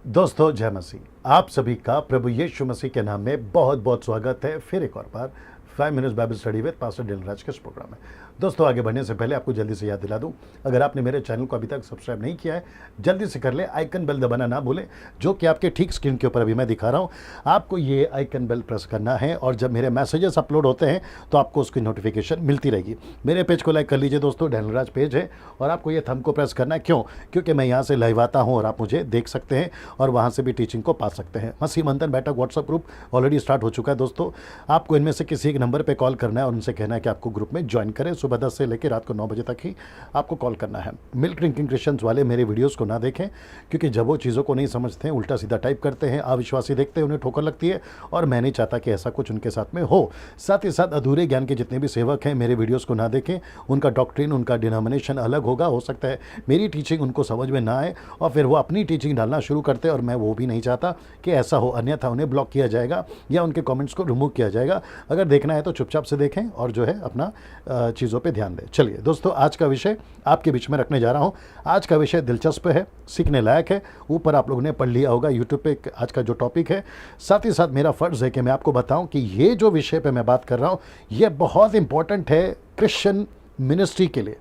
दोस्तों जय मसीह। आप सभी का प्रभु यीशु मसीह के नाम में बहुत बहुत स्वागत है फिर एक और बार 5 minutes Bible study with pastor Dilraj के इस प्रोग्राम में। दोस्तों आगे बढ़ने से पहले आपको जल्दी से याद दिला दूं, अगर आपने मेरे चैनल को अभी तक सब्सक्राइब नहीं किया है जल्दी से कर ले। आइकन बेल दबाना ना भूलें, जो कि आपके ठीक स्क्रीन के ऊपर अभी मैं दिखा रहा हूं। आपको ये आइकन बेल प्रेस करना है और जब मेरे मैसेजेस अपलोड होते हैं तो आपको उसकी नोटिफिकेशन मिलती रहेगी। मेरे पेज को लाइक कर लीजिए दोस्तों, डिलराज पेज है और आपको ये थंब को प्रेस करना है। क्यों? क्योंकि मैं यहाँ से लाइव आता हूँ और आप मुझे देख सकते हैं और वहाँ से भी टीचिंग को पा सकते हैं। मसीह मंथन बैठक व्हाट्सएप ग्रुप ऑलरेडी स्टार्ट हो चुका है दोस्तों। आपको इनमें से किसी एक नंबर पर कॉल करना है और उनसे कहना है कि आपको ग्रुप में ज्वाइन करें। सुबह 10 से लेकर रात को 9 बजे तक ही आपको कॉल करना है। मिल्क ड्रिंकिंग क्रिश्चियंस वाले मेरे वीडियोस को ना देखें, क्योंकि जब वो चीज़ों को नहीं समझते हैं उल्टा सीधा टाइप करते हैं, अविश्वासी देखते हैं, उन्हें ठोकर लगती है और मैं नहीं चाहता कि ऐसा कुछ उनके साथ में हो। साथ ही साथ अधूरे ज्ञान के जितने भी सेवक हैं मेरे वीडियोस को ना देखें। उनका डॉक्ट्रिन, उनका डिनोमिनेशन अलग होगा। हो सकता है मेरी टीचिंग उनको समझ में ना आए और फिर वो अपनी टीचिंग डालना शुरू करते हैं और मैं वो भी नहीं चाहता कि ऐसा हो, अन्यथा उन्हें ब्लॉक किया जाएगा या उनके कमेंट्स को रिमूव किया जाएगा। अगर देखना है तो चुपचाप से देखें और जो है अपना चीज़ों पे ध्यान दें। चलिए दोस्तों, आज का विषय आपके बीच में रखने जा रहा हूं। आज का विषय दिलचस्प है, सीखने लायक है। ऊपर आप लोगों ने पढ़ लिया होगा यूट्यूब पे आज का जो टॉपिक है। साथ ही साथ मेरा फ़र्ज़ है कि मैं आपको बताऊं कि ये जो विषय पे मैं बात कर रहा हूं ये बहुत इंपॉर्टेंट है क्रिश्चियन मिनिस्ट्री के लिए,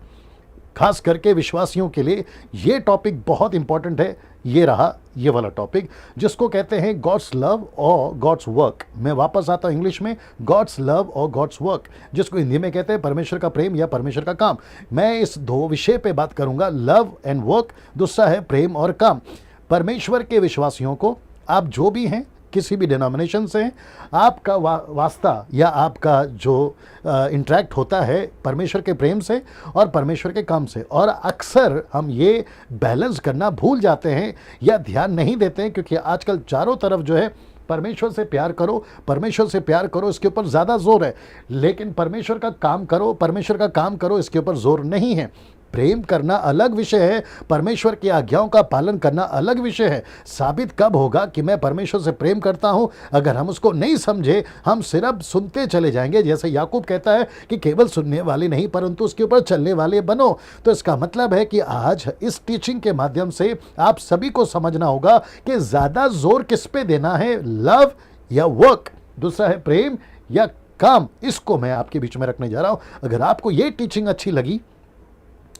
खास करके विश्वासियों के लिए। ये टॉपिक बहुत इंपॉर्टेंट है। ये रहा ये वाला टॉपिक जिसको कहते हैं गॉड्स लव और गॉड्स वर्क। मैं वापस आता हूँ इंग्लिश में, गॉड्स लव और गॉड्स वर्क, जिसको हिंदी में कहते हैं परमेश्वर का प्रेम या परमेश्वर का काम। मैं इस दो विषय पे बात करूंगा, लव एंड वर्क। दूसरा है प्रेम और काम। परमेश्वर के विश्वासियों को, आप जो भी हैं, किसी भी डिनोमिनेशन से, आपका वास्ता या आपका जो इंटरेक्ट होता है परमेश्वर के प्रेम से और परमेश्वर के काम से। और अक्सर हम ये बैलेंस करना भूल जाते हैं या ध्यान नहीं देते हैं, क्योंकि आजकल चारों तरफ जो है परमेश्वर से प्यार करो, परमेश्वर से प्यार करो, इसके ऊपर ज़्यादा जोर है, लेकिन परमेश्वर का काम करो, परमेश्वर का काम करो, इसके ऊपर जोर नहीं है। प्रेम करना अलग विषय है, परमेश्वर की आज्ञाओं का पालन करना अलग विषय है। साबित कब होगा कि मैं परमेश्वर से प्रेम करता हूं? अगर हम उसको नहीं समझे, हम सिर्फ सुनते चले जाएंगे। जैसे याकूब कहता है कि केवल सुनने वाले नहीं परंतु उसके ऊपर चलने वाले बनो। तो इसका मतलब है कि आज इस टीचिंग के माध्यम से आप सभी को समझना होगा कि ज़्यादा जोर किस पे देना है, लव या वर्क, दूसरा है प्रेम या काम। इसको मैं आपके बीच में रखने जा रहा हूं। अगर आपको ये टीचिंग अच्छी लगी,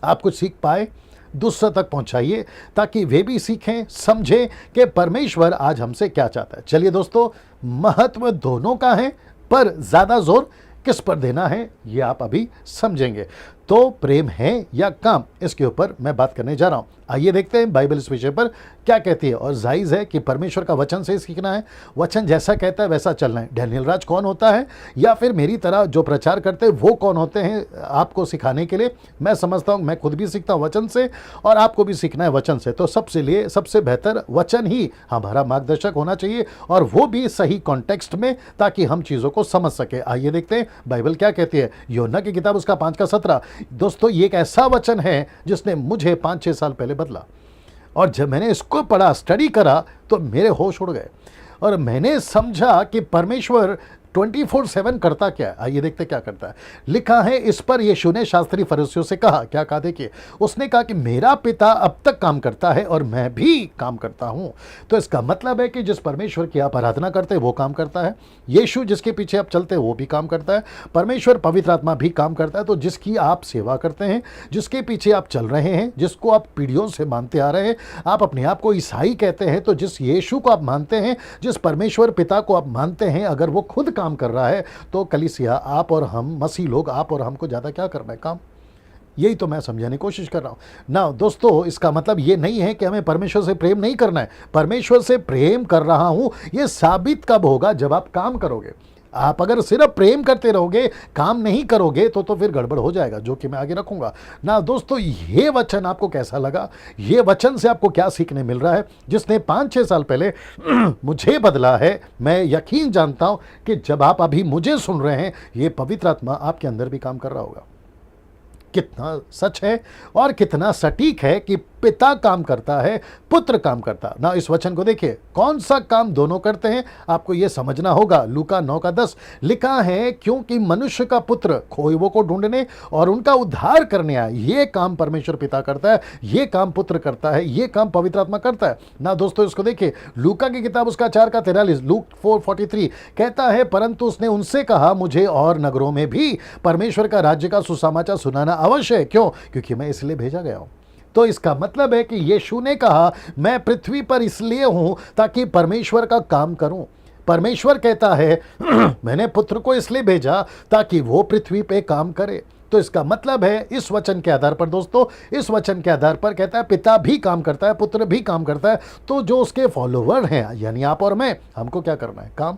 आप कुछ सीख पाए, दूसरों तक पहुंचाइए ताकि वे भी सीखें, समझें कि परमेश्वर आज हमसे क्या चाहता है। चलिए दोस्तों, महत्व दोनों का है, पर ज़्यादा जोर किस पर देना है ये आप अभी समझेंगे। तो प्रेम है या काम, इसके ऊपर मैं बात करने जा रहा हूं। आइए देखते हैं बाइबल इस विषय पर क्या कहती है। और जायज़ है कि परमेश्वर का वचन से सीखना है, वचन जैसा कहता है वैसा चलना है। डैनियल राज कौन होता है या फिर मेरी तरह जो प्रचार करते हैं वो कौन होते हैं आपको सिखाने के लिए? मैं समझता हूँ, मैं खुद भी सीखता हूँ वचन से और आपको भी सीखना है वचन से। तो सबसे बेहतर वचन ही हमारा मार्गदर्शक होना चाहिए और वो भी सही कॉन्टेक्स्ट में, ताकि हम चीज़ों को समझ सके। आइए देखते हैं बाइबल क्या कहती है। यूहन्ना की किताब उसका 5:17। दोस्तों ये एक ऐसा वचन है जिसने मुझे 5-6 साल पहले बदला, और जब मैंने इसको पढ़ा, स्टडी करा, तो मेरे होश उड़ गए और मैंने समझा कि परमेश्वर 24/7 करता क्या है। आइए देखते क्या करता है। लिखा है, इस पर यीशु ने शास्त्री फरीसियों से कहा। क्या कहा? देखिए, उसने कहा कि मेरा पिता अब तक काम करता है और मैं भी काम करता हूं। तो इसका मतलब है कि जिस परमेश्वर की आप आराधना करते हैं वो काम करता है, यीशु जिसके पीछे आप चलते हैं वो भी काम करता है, परमेश्वर पवित्र आत्मा भी काम करता है। तो जिसकी आप सेवा करते हैं, जिसके पीछे आप चल रहे हैं, जिसको आप पीढ़ियों से मानते आ रहे हैं, आप अपने आप को ईसाई कहते हैं, तो जिस यीशु को आप मानते हैं, जिस परमेश्वर पिता को आप मानते हैं, अगर वो खुद काम कर रहा है तो कलीसिया, आप और हम, मसीह लोग, आप और हमको ज्यादा क्या करना है काम? यही तो मैं समझाने की कोशिश कर रहा हूं ना दोस्तों। इसका मतलब ये नहीं है कि हमें परमेश्वर से प्रेम नहीं करना है। परमेश्वर से प्रेम कर रहा हूं, ये साबित कब होगा? जब आप काम करोगे। आप अगर सिर्फ प्रेम करते रहोगे, काम नहीं करोगे, तो फिर गड़बड़ हो जाएगा, जो कि मैं आगे रखूंगा ना। दोस्तों ये वचन आपको कैसा लगा? ये वचन से आपको क्या सीखने मिल रहा है, जिसने 5-6 साल पहले मुझे बदला है? मैं यकीन जानता हूं कि जब आप अभी मुझे सुन रहे हैं, ये पवित्र आत्मा आपके अंदर भी काम कर रहा होगा। कितना सच है और कितना सटीक है कि पिता काम करता है, पुत्र काम करता है। ना इस वचन को देखिए, कौन सा काम दोनों करते हैं आपको यह समझना होगा। लूका 9:10 लिखा है, क्योंकि मनुष्य का पुत्र खोए हुओं को ढूंढने और उनका उद्धार करने आया। ये काम परमेश्वर पिता करता है, ये काम पुत्र करता है, ये काम पवित्र आत्मा करता है। ना दोस्तों इसको देखिए, लूका की किताब उसका 4:43, लूक 4:43 कहता है, परंतु उसने उनसे कहा, मुझे और नगरों में भी परमेश्वर का राज्य का सुसमाचार सुनाना अवश्य है। क्यों? क्योंकि मैं इसलिए भेजा गया हूं। तो इसका मतलब है कि यीशु ने कहा, मैं पृथ्वी पर इसलिए हूं ताकि परमेश्वर का काम करूं। परमेश्वर कहता है मैंने पुत्र को इसलिए भेजा ताकि वो पृथ्वी पे काम करे। तो इसका मतलब है, इस वचन के आधार पर दोस्तों, इस वचन के आधार पर कहता है पिता भी काम करता है, पुत्र भी काम करता है। तो जो उसके फॉलोवर हैं, यानी आप और मैं, हमको क्या करना है? काम।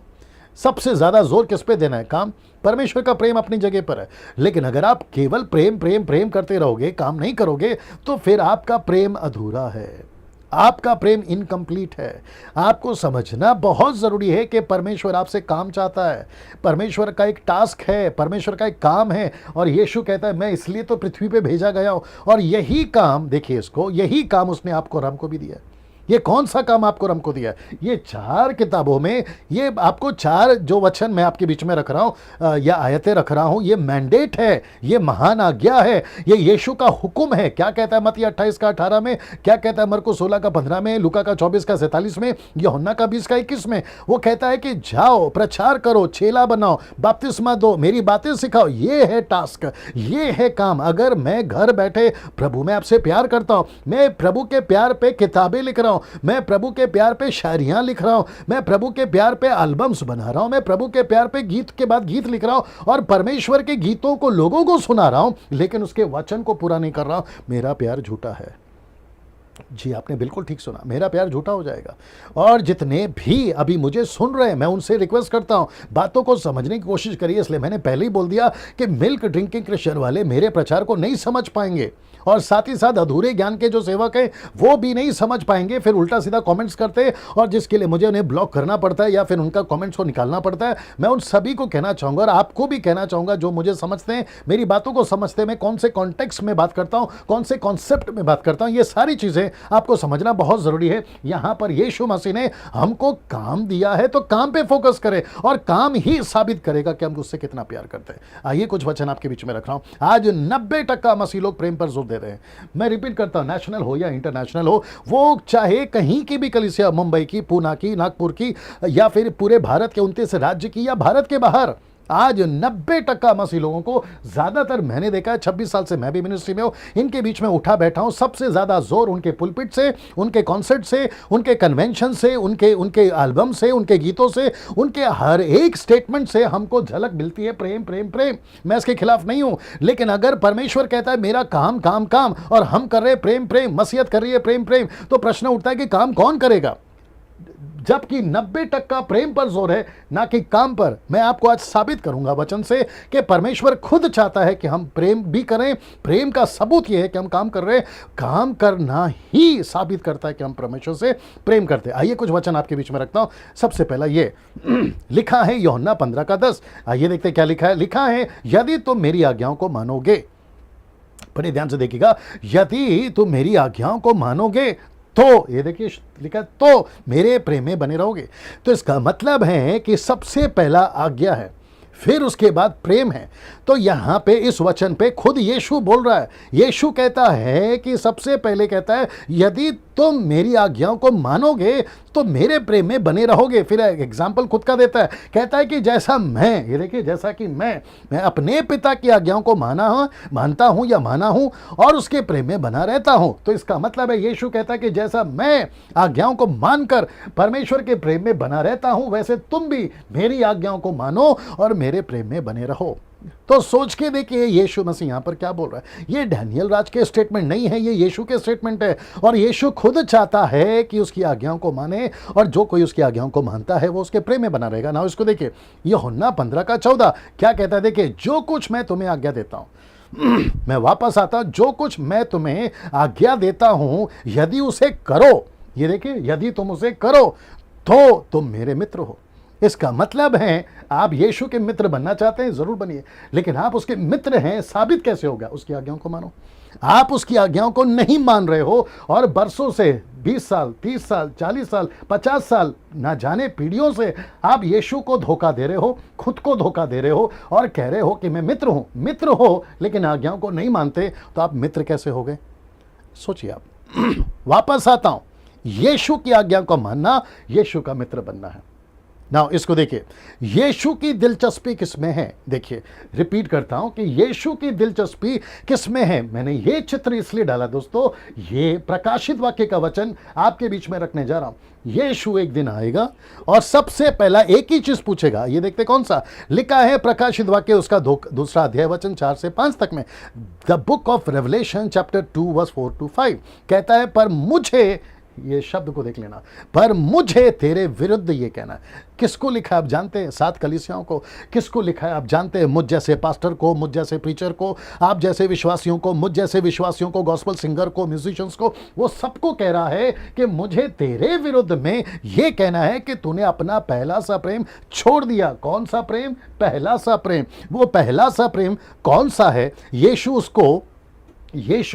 सबसे ज्यादा जोर किस पे देना है? काम। परमेश्वर का प्रेम अपनी जगह पर है, लेकिन अगर आप केवल प्रेम प्रेम प्रेम करते रहोगे, काम नहीं करोगे, तो फिर आपका प्रेम अधूरा है, आपका प्रेम इनकम्प्लीट है। आपको समझना बहुत जरूरी है कि परमेश्वर आपसे काम चाहता है, परमेश्वर का एक टास्क है, परमेश्वर का एक काम है। और यीशु कहता है, मैं इसलिए तो पृथ्वी पे भेजा गया हूं, और यही काम, देखिए इसको, यही काम उसने आपको और हमको भी दिया है। ये कौन सा काम आपको और हमको दिया है? ये 4 किताबों में, ये आपको 4 जो वचन मैं आपके बीच में रख रहा हूं या आयतें रख रहा हूं, ये मैंडेट है, ये महान आज्ञा है, ये यीशु का हुक्म है। क्या कहता है मत्ती 28:18 में, क्या कहता है मरकुस 16:15 में, लूका का 24:47 में, यूहन्ना का 20:21 में? वो कहता है कि जाओ, प्रचार करो, चेला बनाओ, बपतिस्मा दो, मेरी बातें सिखाओ। ये है टास्क, ये है काम। अगर मैं घर बैठे प्रभु में आपसे प्यार करता हूं, मैं प्रभु के प्यार पे किताबें लिख रहा हूं, मैं प्रभु के प्यार पे शायरियां लिख रहा हूं, मैं प्रभु के प्यार पे एल्बम्स बना रहा हूं, मैं प्रभु के प्यार पे गीत के बाद गीत लिख रहा हूं और परमेश्वर के गीतों को लोगों को सुना रहा हूं, लेकिन उसके वचन को पूरा नहीं कर रहा हूं, मेरा प्यार झूठा है। जी, आपने बिल्कुल ठीक सुना, मेरा प्यार झूठा हो जाएगा। और जितने भी अभी मुझे सुन रहे हैं, मैं उनसे रिक्वेस्ट करता हूं, बातों को समझने की कोशिश करिए। इसलिए मैंने पहले ही बोल दिया कि मिल्क ड्रिंकिंग क्रिश्चियन वाले मेरे प्रचार को नहीं समझ पाएंगे, और साथ ही साथ अधूरे ज्ञान के जो सेवक हैं वो भी नहीं समझ पाएंगे। फिर उल्टा सीधा कमेंट्स करते हैं, और जिसके लिए मुझे उन्हें ब्लॉक करना पड़ता है या फिर उनका कमेंट्स को निकालना पड़ता है। मैं उन सभी को कहना चाहूंगा, और आपको भी कहना चाहूंगा, जो मुझे समझते हैं, मेरी बातों को समझते हैं, मैं कौन से कॉन्टेक्स्ट में बात करता हूं, कौन से कॉन्सेप्ट में बात करता हूं, ये सारी चीजें आपको समझना बहुत जरूरी है। यहां पर यीशु मसीह ने हमको काम दिया है, तो काम पे फोकस करें, और काम ही साबित करेगा कि हम उससे कितना प्यार करते हैं। आइए कुछ वचन आपके बीच में रख रहा हूं। आज 90% मसीह लोग प्रेम पर जोर दे रहे हैं। मैं रिपीट करता हूं, नेशनल हो या इंटरनेशनल हो, वो चाहे कहीं की भी कलीसिया, मुंबई की, पूना की, नागपुर की, या फिर पूरे भारत के 29 राज्य की, या भारत के बाहर, आज 90% मसीह लोगों को, ज्यादातर मैंने देखा है, 26 साल से मैं भी मिनिस्ट्री में हूं, इनके बीच में उठा बैठा हूं, सबसे ज्यादा जोर उनके पुलपिट से, उनके कॉन्सर्ट से, उनके कन्वेंशन से, उनके एल्बम से, उनके गीतों से, उनके हर एक स्टेटमेंट से हमको झलक मिलती है प्रेम प्रेम प्रेम। मैं इसके खिलाफ नहीं हूं, लेकिन अगर परमेश्वर कहता है मेरा काम काम काम, और हम कर रहे प्रेम प्रेम, मसीहत कर रही है प्रेम प्रेम, तो प्रश्न उठता है कि काम कौन करेगा? जबकि 90% प्रेम पर जोर है, ना कि काम पर। मैं आपको आज साबित करूंगा वचन से कि परमेश्वर खुद चाहता है कि हम प्रेम भी करें। प्रेम का सबूत यह है कि हम काम कर रहे हैं। काम करना ही साबित करता है कि हम परमेश्वर से प्रेम करते हैं। आइए कुछ वचन आपके बीच में रखता हूं। सबसे पहला ये लिखा है यूहन्ना 15:10। आइए देखते क्या लिखा है। लिखा है, यदि तुम मेरी आज्ञाओं को मानोगे, बड़े ध्यान से देखिएगा, यदि तुम मेरी आज्ञाओं को मानोगे तो, ये देखिए लिखा, तो मेरे प्रेम में बने रहोगे। तो इसका मतलब है कि सबसे पहला आज्ञा है, फिर उसके बाद प्रेम है। तो यहां पे इस वचन पे खुद यीशु बोल रहा है। यीशु कहता है कि सबसे पहले कहता है, यदि तुम मेरी आज्ञाओं को मानोगे तो मेरे प्रेम में बने रहोगे। फिर एग्जाम्पल खुद का देता है, कहता है कि जैसा मैं, ये देखिए, जैसा कि मैं अपने पिता की आज्ञाओं को मानता हूं या माना हूं और उसके प्रेम में बना रहता हूं। तो इसका मतलब है, यीशु कहता है कि जैसा मैं आज्ञाओं को मानकर परमेश्वर के प्रेम में बना रहता हूं, वैसे तुम भी मेरी आज्ञाओं को मानो और मेरे प्रेम में बने रहो। तो सोच के देखिए यीशु मसीह यहां पर क्या बोल रहा है। ये डैनियल राज के स्टेटमेंट नहीं है, ये यीशु के स्टेटमेंट है। और यीशु खुद चाहता है कि उसकी आज्ञाओं को माने, और जो कोई उसकी आज्ञाओं को मानता है वो उसके प्रेम में बना रहेगा। ना इसको देखिए, यूहन्ना 15:14 क्या कहता है। देखिए, जो कुछ मैं तुम्हें आज्ञा देता हूं, मैं वापस आता हूं, जो कुछ मैं तुम्हें आज्ञा देता हूं, यदि उसे करो, ये देखिए, यदि तुम उसे करो तो तुम मेरे मित्र हो। इसका मतलब है आप यीशु के मित्र बनना चाहते हैं, जरूर बनिए, लेकिन आप उसके मित्र हैं साबित कैसे होगा? उसकी आज्ञाओं को मानो। आप उसकी आज्ञाओं को नहीं मान रहे हो और बरसों से 20 साल 30 साल 40 साल 50 साल ना जाने पीढ़ियों से आप यीशु को धोखा दे रहे हो, खुद को धोखा दे रहे हो और कह रहे हो कि मैं मित्र हूं। मित्र हो लेकिन आज्ञाओं को नहीं मानते, तो आप मित्र कैसे हो गए? सोचिए आप। वापस आता हूं, यीशु की आज्ञा को मानना यीशु का मित्र बनना है। नाउ इसको देखिए, यीशु की दिलचस्पी किसमें है? देखिए, रिपीट करता हूं कि यीशु की दिलचस्पी किसमें है। मैंने ये चित्र इसलिए डाला दोस्तों, ये प्रकाशित वाक्य का वचन आपके बीच में रखने जा रहा हूं। यीशु एक दिन आएगा और सबसे पहला एक ही चीज पूछेगा। ये देखते कौन सा लिखा है प्रकाशित वाक्य उसका दूसरा अध्याय वचन 4 से 5 तक में। The book of Revelation chapter 2 verse 4 to 5 कहता है, पर मुझे, ये शब्द को देख लेना, पर मुझे तेरे विरुद्ध ये कहना है। किसको लिखा है आप जानते हैं? 7 कलीसियाओं को। किसको लिखा है आप जानते हैं? मुझ जैसे पास्टर को, मुझ जैसे प्रीचर को, आप जैसे विश्वासियों को, मुझ जैसे विश्वासियों को, गॉस्पेल सिंगर को, म्यूजिशियंस को। वो सबको कह रहा है कि मुझे तेरे विरुद्ध में ये कहना है कि तूने अपना पहला सा प्रेम छोड़ दिया। कौन सा प्रेम? पहला सा प्रेम। वो पहला सा प्रेम कौन सा है? यीशु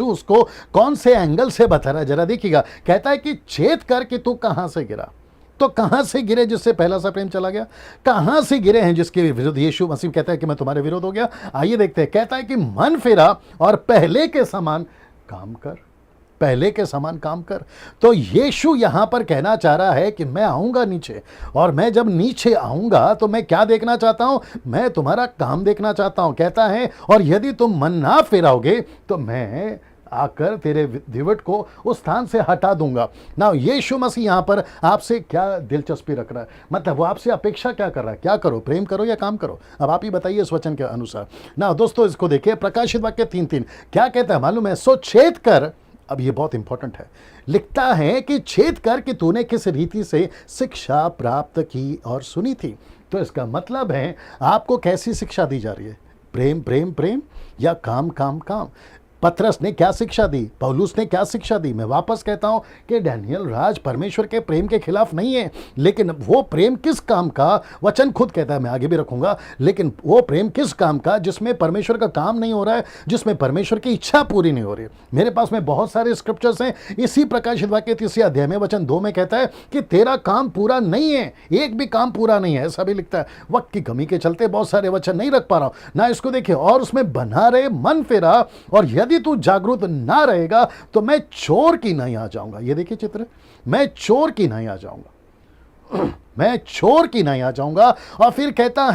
उसको कौन से एंगल से बता रहा है, जरा देखिएगा। कहता है कि चेत कर कि तू कहां से गिरा। तो कहां से गिरे जिससे पहला सा प्रेम चला गया? कहां से गिरे हैं जिसके विरुद्ध यीशु मसीह कहता है कि मैं तुम्हारे विरुद्ध हो गया? आइए देखते हैं। कहता है कि मन फिरा और पहले के समान काम कर, पहले के समान काम कर। तो यीशु यहां पर कहना चाह रहा है कि मैं आऊंगा नीचे, और मैं जब नीचे आऊंगा तो मैं क्या देखना चाहता हूं? मैं तुम्हारा काम देखना चाहता हूं। कहता है, और यदि तुम मन ना फिराओगे तो मैं आकर तेरे दिवट को उस स्थान से हटा दूंगा। ना यीशु मसीह यहां पर आपसे क्या दिलचस्पी रख रहा है? मतलब वो आपसे अपेक्षा क्या कर रहा है? क्या करो, प्रेम करो या काम करो? अब आप ही बताइए इस वचन के अनुसार। ना दोस्तों इसको देखिए, प्रकाशित वाक्य 3:3 क्या कहता है मालूम है? सो छेद कर, अब ये बहुत इंपॉर्टेंट है, लिखता है कि छेद कर कि तूने किस रीति से शिक्षा प्राप्त की और सुनी थी। तो इसका मतलब है आपको कैसी शिक्षा दी जा रही है? प्रेम प्रेम प्रेम या काम काम काम? पतरस ने क्या शिक्षा दी? पौलुस ने क्या शिक्षा दी? मैं वापस कहता हूं कि डैनियल राज परमेश्वर के प्रेम के खिलाफ नहीं है, लेकिन वो प्रेम किस काम का? वचन खुद कहता है, मैं आगे भी रखूंगा, लेकिन वो प्रेम किस काम का जिसमें परमेश्वर का काम नहीं हो रहा है, जिसमें परमेश्वर की इच्छा पूरी नहीं हो रही है। मेरे पास में बहुत सारे स्क्रिप्चर्स हैं। इसी प्रकाशित वाक्य 3 अध्याय में वचन 2 में कहता है कि तेरा काम पूरा नहीं है, एक भी काम पूरा नहीं है, ऐसा भी लिखता है। वक्त की कमी के चलते बहुत सारे वचन नहीं रख पा रहा हूं ना। इसको देखिए, और उसमें बना रहे, मन फेरा, और यदि तू जागरूक ना रहेगा तो मैं चोर की नहीं आ जाऊंगा। ये देखिए चित्र, मैं चोर की नहीं आ जाऊंगा, मैं चोर की नहीं आ जाऊंगा। और फिर कहता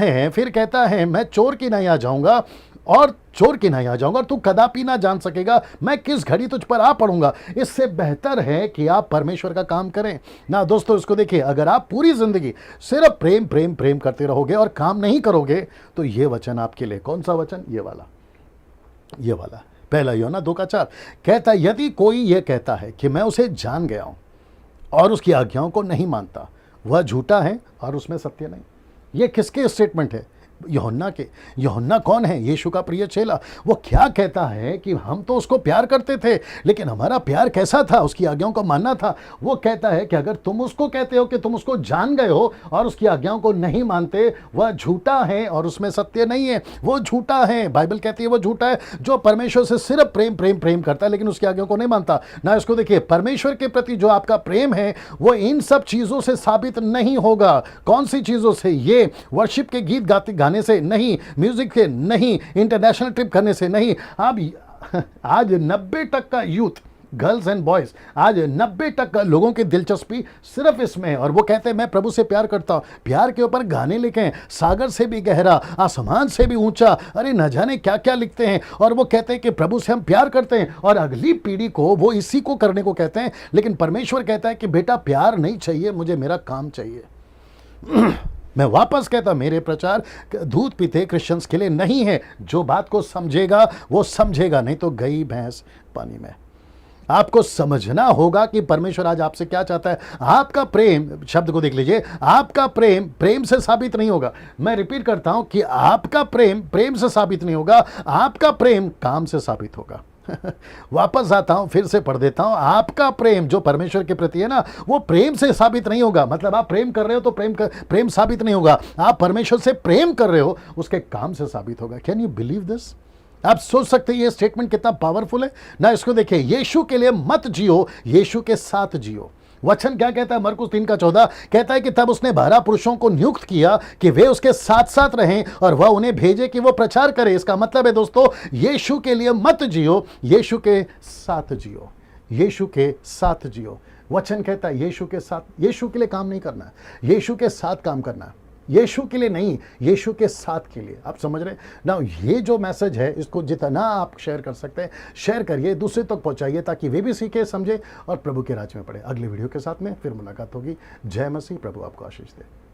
है मैं चोर की नहीं आ जाऊंगा, और चोर की नहीं आ जाऊंगा, और तू कदापि ना जान सकेगा मैं किस घड़ी तुझ पर आ पड़ूंगा। इससे बेहतर है कि आप परमेश्वर का काम करें ना। दोस्तों इसको देखिए, अगर आप पूरी जिंदगी सिर्फ प्रेम प्रेम प्रेम करते रहोगे और काम नहीं करोगे, तो ये वचन आपके लिए, कौन सा वचन? ये वाला पहला यूहन्ना 2:4 कहता है, यदि कोई ये कहता है कि मैं उसे जान गया हूं और उसकी आज्ञाओं को नहीं मानता, वह झूठा है और उसमें सत्य नहीं। ये किसके स्टेटमेंट है? यूहन्ना के। यूहन्ना कौन है? यीशु का प्रिय चेला। वो क्या कहता है कि हम तो उसको प्यार करते थे, लेकिन हमारा प्यार कैसा था? उसकी आज्ञाओं को मानना था। वो कहता है कि अगर तुम उसको कहते हो कि तुम उसको जान गए हो और उसकी आज्ञाओं को नहीं मानते, वह झूठा है और उसमें सत्य नहीं है। वो झूठा है, बाइबल कहती है वो झूठा है जो परमेश्वर से सिर्फ प्रेम प्रेम प्रेम करता है, लेकिन उसकी आज्ञाओं को नहीं मानता ना। इसको देखिए, परमेश्वर के प्रति जो आपका प्रेम है वो इन सब चीजों से साबित नहीं होगा। कौन सी चीजों से? ये वर्शिप के गीत गाने से नहीं, म्यूजिक के नहीं, इंटरनेशनल ट्रिप करने से नहीं। आज 90% का यूथ, गर्ल्स एंड बॉयज, आज 90% लोगों की दिलचस्पी सिर्फ इसमें है। और वो कहते हैं मैं प्रभु से प्यार करता हूं। प्यार के ऊपर गाने लिखे हैं, सागर से भी गहरा, आसमान से भी ऊंचा, अरे न जाने क्या क्या लिखते हैं। और वो कहते हैं कि प्रभु से हम प्यार करते हैं, और अगली पीढ़ी को वो इसी को करने को कहते हैं। लेकिन परमेश्वर कहता है कि बेटा प्यार नहीं चाहिए, मुझे मेरा काम चाहिए। मैं वापस कहता, मेरे प्रचार दूध पीते क्रिश्चियंस के लिए नहीं है। जो बात को समझेगा वो समझेगा, नहीं तो गई भैंस पानी में। आपको समझना होगा कि परमेश्वर आज आपसे क्या चाहता है। आपका प्रेम, शब्द को देख लीजिए, आपका प्रेम प्रेम से साबित नहीं होगा। मैं रिपीट करता हूं कि आपका प्रेम प्रेम से साबित नहीं होगा, आपका प्रेम काम से साबित होगा। वापस आता हूं, फिर से पढ़ देता हूं। आपका प्रेम जो परमेश्वर के प्रति है ना, वो प्रेम से साबित नहीं होगा। मतलब आप प्रेम कर रहे हो तो प्रेम साबित नहीं होगा। आप परमेश्वर से प्रेम कर रहे हो, उसके काम से साबित होगा। Can you believe this? आप सोच सकते हैं ये स्टेटमेंट कितना पावरफुल है ना। इसको देखिए, यीशु के लिए मत जियो, यीशु के साथ जियो। वचन क्या कहता है? मरकुस 3:14 कहता है कि तब उसने 12 पुरुषों को नियुक्त किया कि वे उसके साथ साथ रहें और वह उन्हें भेजे कि वो प्रचार करे। इसका मतलब है दोस्तों, यीशु के लिए मत जियो, यीशु के साथ जियो, यीशु के साथ जियो। वचन कहता है यीशु के साथ, यीशु के लिए काम नहीं करना, यीशु के साथ काम करना। यीशु के लिए नहीं, यीशु के साथ के लिए। आप समझ रहे हैं ना? ये जो मैसेज है, इसको जितना आप शेयर कर सकते हैं शेयर करिए, दूसरे तक पहुंचाइए, ताकि वे भी सीखे, समझे और प्रभु के राज में पढ़े। अगले वीडियो के साथ में फिर मुलाकात होगी। जय मसीह। प्रभु आपको आशीष दे।